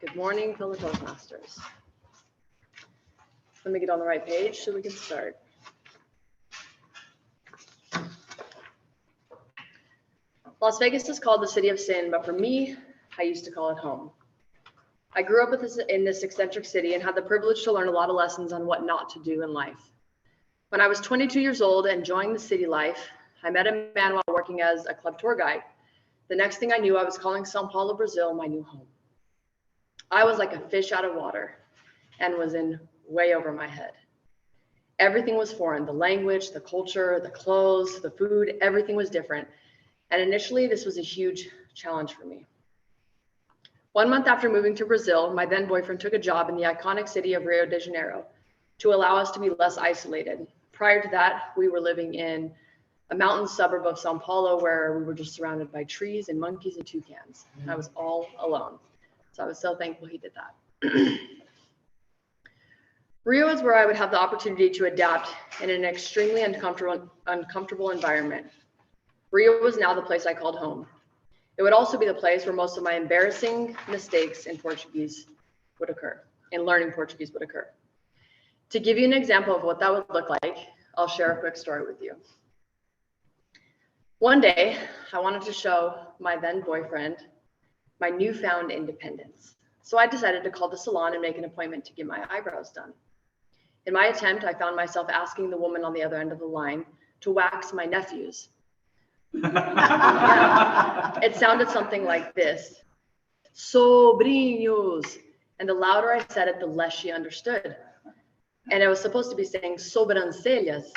Good morning, fellow Toastmasters. Let me get on the right page so we can start. Las Vegas is called the city of sin, but for me, I used to call it home. I grew up in this eccentric city and had the privilege to learn a lot of lessons on what not to do in life. When I was 22 years old and enjoying the city life, I met a man while working as a club tour guide. The next thing I knew, I was calling São Paulo, Brazil, my new home. I was like a fish out of water and was in way over my head. Everything was foreign, the language, the culture, the clothes, the food, everything was different. And initially, this was a huge challenge for me. 1 month after moving to Brazil, my then boyfriend took a job in the iconic city of Rio de Janeiro to allow us to be less isolated. Prior to that, we were living in a mountain suburb of São Paulo where we were just surrounded by trees and monkeys and toucans. I was all alone. So I was so thankful he did that. Rio is where I would have the opportunity to adapt in an extremely uncomfortable environment. Rio was now the place I called home. It would also be the place where most of my embarrassing mistakes in Portuguese would occur, in learning Portuguese would occur. To give you an example of what that would look like, I'll share a quick story with you. One day, I wanted to show my then boyfriend my newfound independence. So I decided to call the salon and make an appointment to get my eyebrows done. In my attempt, I found myself asking the woman on the other end of the line to wax my nephews. Yeah. It sounded something like this: sobrinhos. And the louder I said it, the less she understood. And it was supposed to be saying sobrancelhas.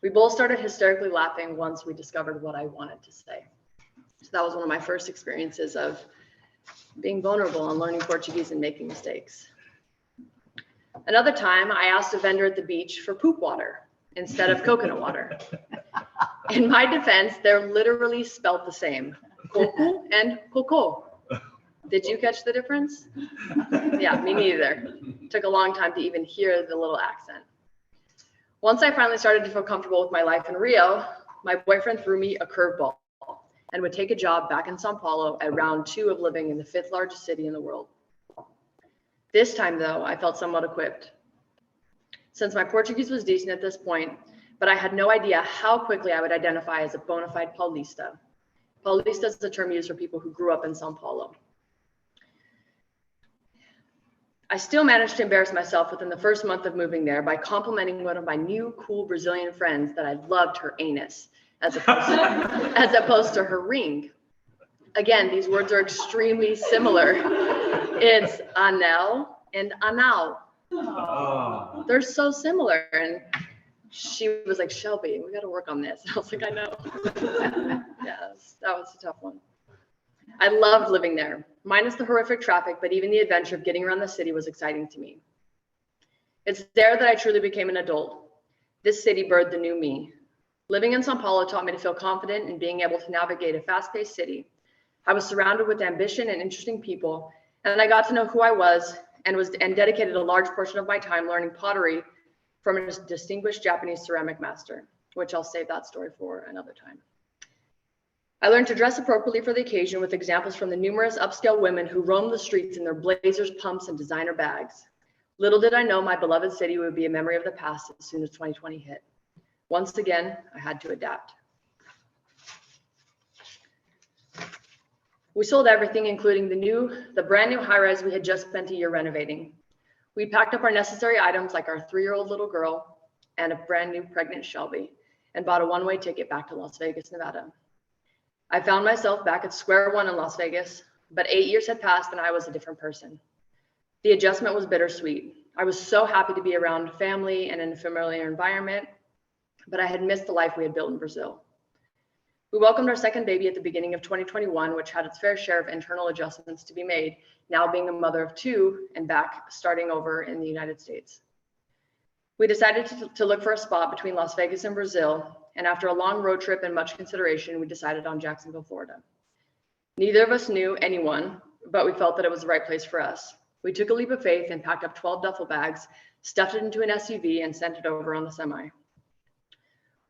We both started hysterically laughing once we discovered what I wanted to say. So that was one of my first experiences of being vulnerable and learning Portuguese and making mistakes. Another time, I asked a vendor at the beach for poop water instead of coconut water. In my defense, they're literally spelt the same, coco and coco. Did you catch the difference? Yeah, me neither. It took a long time to even hear the little accent. Once I finally started to feel comfortable with my life in Rio, my boyfriend threw me a curveball and would take a job back in São Paulo at round 2 of living in the 5th largest city in the world. This time, though, I felt somewhat equipped. Since my Portuguese was decent at this point, but I had no idea how quickly I would identify as a bona fide Paulista. Paulista is the term used for people who grew up in São Paulo. I still managed to embarrass myself within the first month of moving there by complimenting one of my new cool Brazilian friends that I loved her anus as opposed to her ring. Again, these words are extremely similar. It's anel and anal. Oh. They're so similar. And she was like, Shelby, we got to work on this. I was like, I know. Yeah, that was a tough one. I loved living there, minus the horrific traffic, but even the adventure of getting around the city was exciting to me. It's there that I truly became an adult. This city birthed the new me. Living in São Paulo taught me to feel confident in being able to navigate a fast-paced city. I was surrounded with ambition and interesting people, and I got to know who I was and dedicated a large portion of my time learning pottery from a distinguished Japanese ceramic master, which I'll save that story for another time. I learned to dress appropriately for the occasion with examples from the numerous upscale women who roamed the streets in their blazers, pumps, and designer bags. Little did I know my beloved city would be a memory of the past as soon as 2020 hit. Once again, I had to adapt. We sold everything, including the brand new high-rise we had just spent a year renovating. We packed up our necessary items like our 3-year-old little girl and a brand new pregnant Shelby and bought a one-way ticket back to Las Vegas, Nevada. I found myself back at square one in Las Vegas, but 8 years had passed and I was a different person. The adjustment was bittersweet. I was so happy to be around family and in a familiar environment, but I had missed the life we had built in Brazil. We welcomed our second baby at the beginning of 2021, which had its fair share of internal adjustments to be made, now being a mother of 2 and back starting over in the United States. We decided to look for a spot between Las Vegas and Brazil, and after a long road trip and much consideration, we decided on Jacksonville, Florida. Neither of us knew anyone, but we felt that it was the right place for us. We took a leap of faith and packed up 12 duffel bags, stuffed it into an SUV, and sent it over on the semi.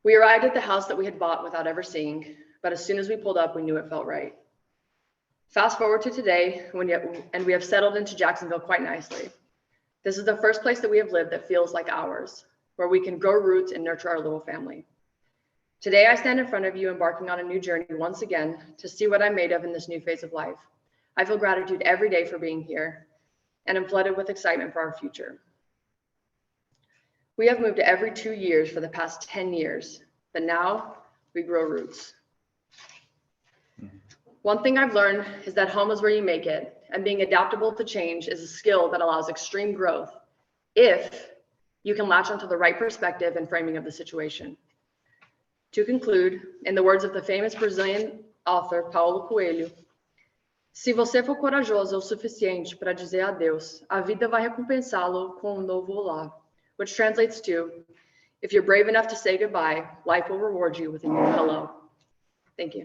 We arrived at the house that we had bought without ever seeing, but as soon as we pulled up, we knew it felt right. Fast forward to today, and we have settled into Jacksonville quite nicely. This is the first place that we have lived that feels like ours, where we can grow roots and nurture our little family. Today, I stand in front of you embarking on a new journey once again to see what I'm made of in this new phase of life. I feel gratitude every day for being here, and am flooded with excitement for our future. We have moved every 2 years for the past 10 years, but now we grow roots. One thing I've learned is that home is where you make it, and being adaptable to change is a skill that allows extreme growth if you can latch onto the right perspective and framing of the situation. To conclude, in the words of the famous Brazilian author Paulo Coelho, se você for corajoso o suficiente para dizer adeus, a vida vai recompensá-lo com novo olá, which translates to, if you're brave enough to say goodbye, life will reward you with a new hello. Thank you.